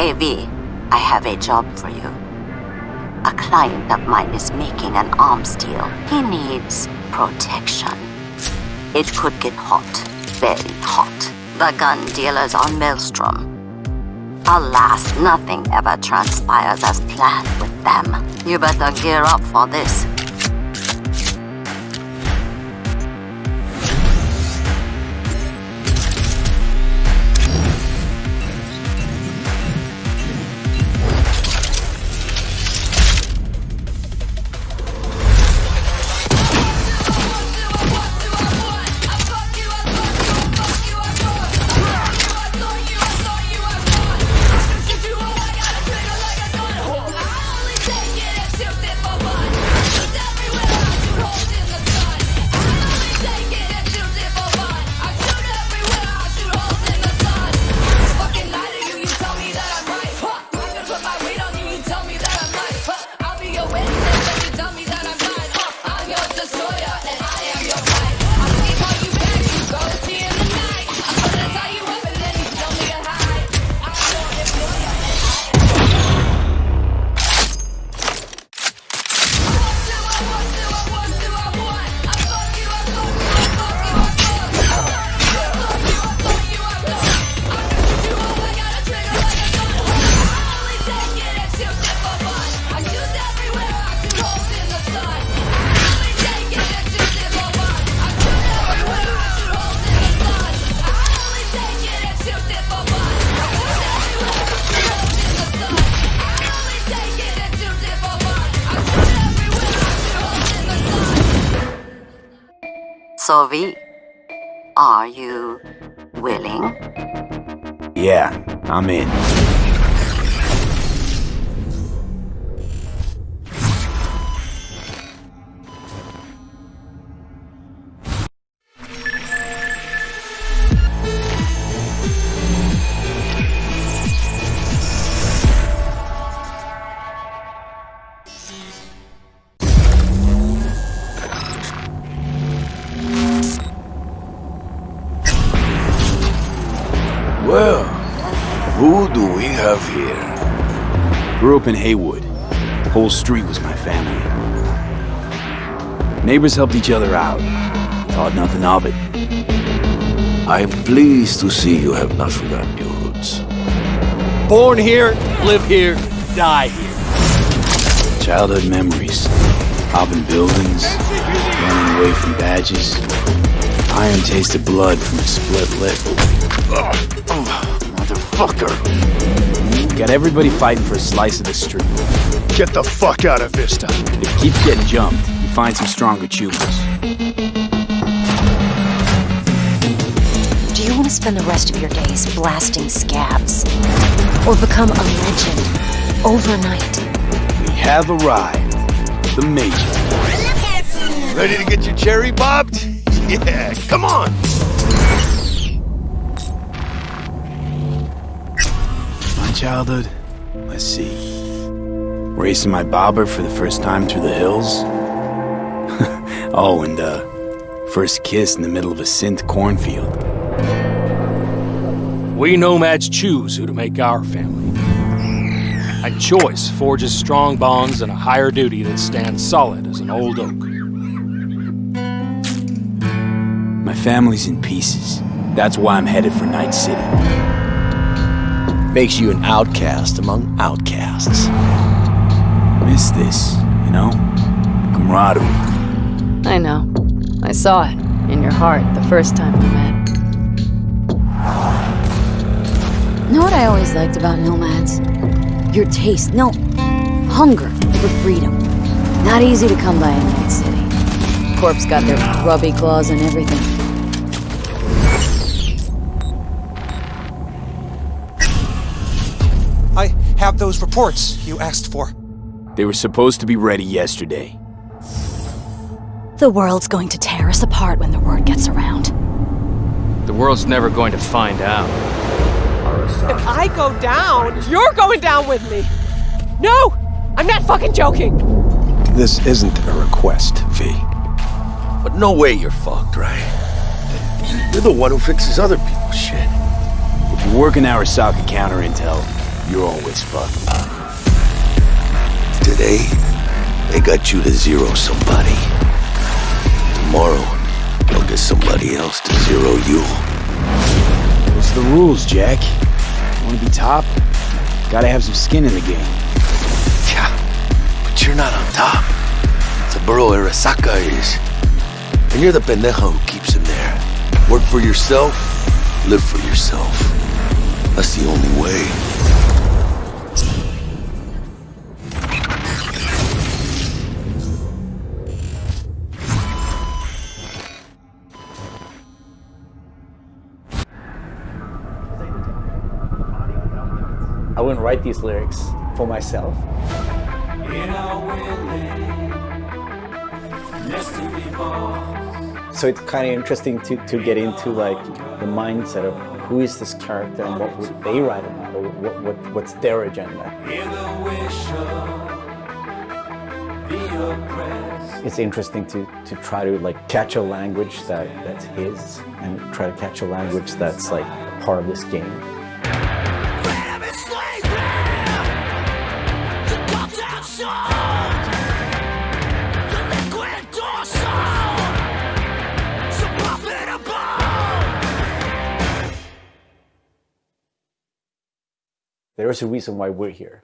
Hey V, I have a job for you. A client of mine is making an arms deal. He needs protection. It could get hot, very hot. The gun dealers on Maelstrom. Alas, nothing ever transpires as planned with them. You better gear up for this. So V, are you willing? Yeah, I'm in. Well, who do we have here? Grew up in Haywood. Whole street was my family. Neighbors helped each other out. Thought nothing of it. I'm pleased to see you have not forgotten your roots. Born here, live here, die here. Childhood memories. Hopping buildings, running away from badges. Iron-tasted blood from a split lip. Motherfucker! Got everybody fighting for a slice of the street. Get the fuck out of Vista. If it keeps getting jumped, you find some stronger tubers. Do you want to spend the rest of your days blasting scabs? Or become a legend overnight? We have arrived. The Major. Ready to get your cherry popped? Yeah, come on! My childhood? Let's see. Racing my bobber for the first time through the hills? Oh, and first kiss in the middle of a synth cornfield. We Nomads choose who to make our family. And choice forges strong bonds and a higher duty that stands solid as an old oak. My family's in pieces. That's why I'm headed for Night City. Makes you an outcast among outcasts. Miss this, you know? Camaraderie. I know. I saw it in your heart the first time we met. Know what I always liked about Nomads? Your taste, no, hunger for freedom. Not easy to come by in Night City. Corp's got their grubby claws and everything. I have those reports you asked for. They were supposed to be ready yesterday. The world's going to tear us apart when the word gets around. The world's never going to find out. If I go down, you're going down with me. No! I'm not fucking joking! This isn't a request, V. But no way you're fucked, right? You're the one who fixes other people's shit. If you're working Arasaka counter intel, you're always fun. Today, they got you to zero somebody. Tomorrow, they'll get somebody else to zero you. What's the rules, Jack? Want to be top? Gotta have some skin in the game. Yeah, but you're not on top. Saburo Arasaka is. And you're the pendejo who keeps him there. Work for yourself, live for yourself. That's the only way. I wouldn't write these lyrics for myself. So it's kind of interesting to get into like the mindset of who is this character and what would they write about, or what's their agenda. It's interesting to try to like catch a language that's his, and try to catch a language that's like part of this game. There's a reason why we're here.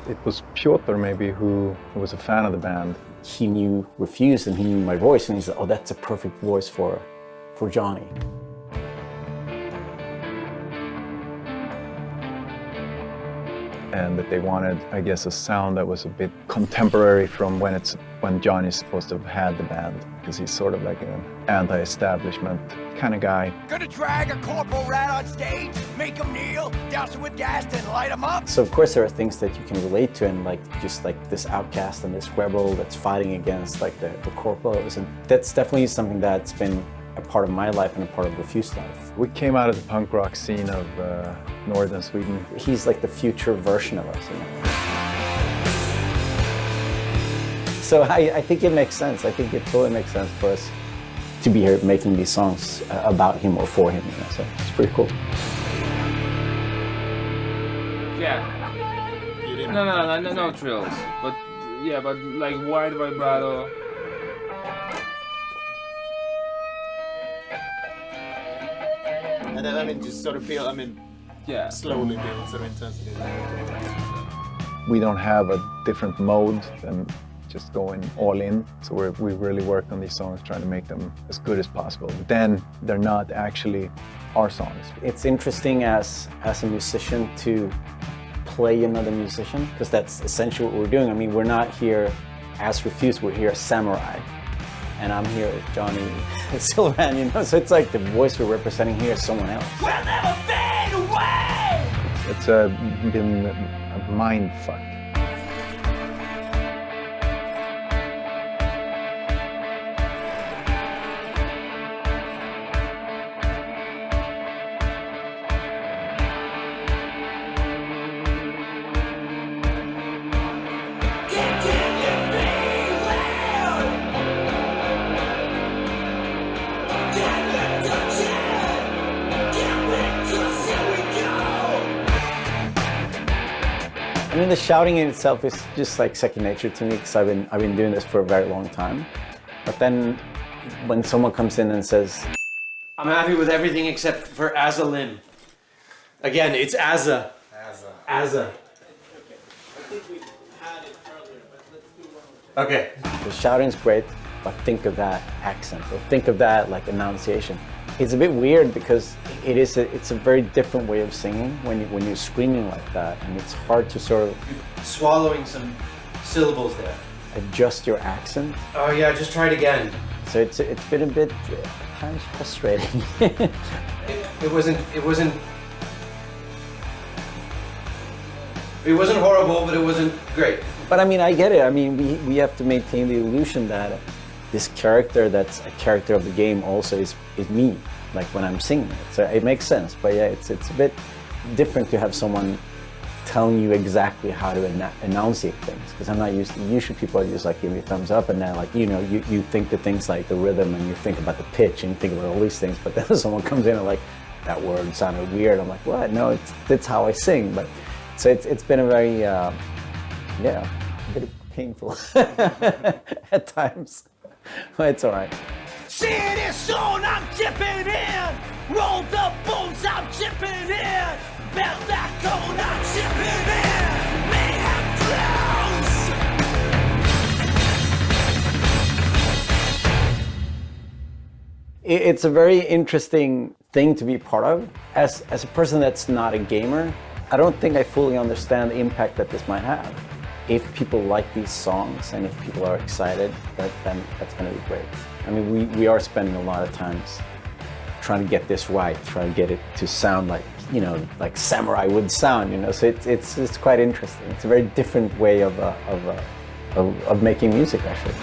It was Piotr maybe who was a fan of the band. He knew Refused and he knew my voice, and he said, oh, that's a perfect voice for Johnny. And that they wanted, I guess, a sound that was a bit contemporary from when Johnny's supposed to have had the band, because he's sort of like an anti-establishment kind of guy. Gonna drag a corporal rat on stage, make him kneel, douse him with gas, then light him up. So of course there are things that you can relate to, and like just like this outcast and this rebel that's fighting against like the corporals, and that's definitely something that's been a part of my life and a part of Refused's life. We came out of the punk rock scene of northern Sweden. He's like the future version of us, you know? So I think it makes sense. I think it totally makes sense for us to be here making these songs about him or for him, you know? So it's pretty cool. Yeah. No trills. But yeah, but like wide vibrato. And then, I mean, just sort of build, yeah, slowly build sort of intensity. We don't have a different mode than just going all in. So we really work on these songs, trying to make them as good as possible. But then they're not actually our songs. It's interesting as a musician to play another musician, because that's essentially what we're doing. I mean, we're not here as Refused, we're here as Samurai. And I'm here as Johnny Silverhand, you know? So it's like the voice we're representing here is someone else. We'll never fade away! It's been a mind fuck. I mean, the shouting in itself is just like second nature to me, because I've been doing this for a very long time. But then when someone comes in and says, I'm happy with everything except for Azza Lim. Again, it's Azza. Azza. Okay. The shouting's great, but think of that accent, or think of that like enunciation. It's a bit weird because it's a very different way of singing when you're screaming like that, and it's hard to sort of Swallowing some syllables there. adjust your accent. Oh yeah, just try it again. So it's been a bit at times frustrating. It wasn't horrible, but it wasn't great. But I mean, I get it. I mean, we have to maintain the illusion that this character that's a character of the game also is me, like when I'm singing it. So it makes sense. But yeah, it's a bit different to have someone telling you exactly how to enunciate things, because I'm not used to, usually people are just like give me a thumbs up and then like, you think the things like the rhythm and you think about the pitch and you think about all these things, but then someone comes in and like, that word sounded weird. I'm like, what? No, it's how I sing. But so it's been a very, a bit painful at times, but it's all right. City soon, I'm chipping in. Roll the bones, I'm chipping in. Belt that cone, I'm chipping in. Mayhem drowns. It's a very interesting thing to be part of. As a person that's not a gamer, I don't think I fully understand the impact that this might have. If people like these songs and if people are excited, then that's going to be great. I mean, we are spending a lot of times trying to get this right, trying to get it to sound like, like Samurai would sound, So it's quite interesting. It's a very different way of making music, actually.